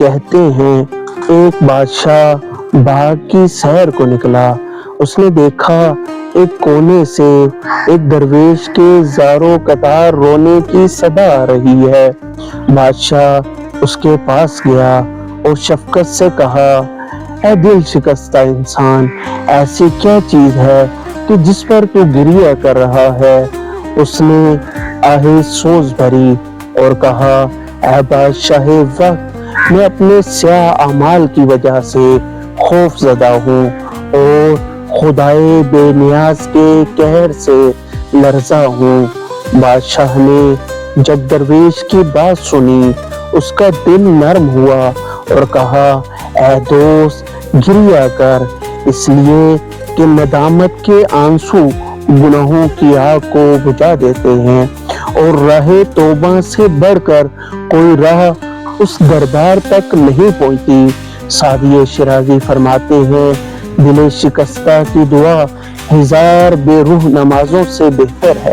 کہتے ہیں ایک بادشاہ باغ کی سیر کو نکلا۔ اس نے دیکھا ایک کونے سے ایک درویش کے زاروں قطار رونے کی صدا آ رہی ہے۔ بادشاہ اس کے پاس گیا اور شفقت سے کہا، اے دل شکستہ انسان، ایسی کیا چیز ہے کہ جس پر تو گریہ کر رہا ہے؟ اس نے آہ سوز بھری اور کہا، اے بادشاہ وقت، میں اپنے سیاہ اعمال کی وجہ سے خوف زدہ ہوں اور خدائے بے نیاز کے قہر سے لرزا ہوں۔ بادشاہ نے جب درویش کی بات سنی، اس کا دل نرم ہوا اور کہا، اے دوست، گریہ کر، اس لیے کہ ندامت کے آنسو گناہوں کی آگ کو بجھا دیتے ہیں اور راہ توبہ سے بڑھ کر کوئی راہ اس دربار تک نہیں پہنچتی۔ سعدی شیرازی فرماتے ہیں، دل شکستہ کی دعا ہزار بے روح نمازوں سے بہتر ہے۔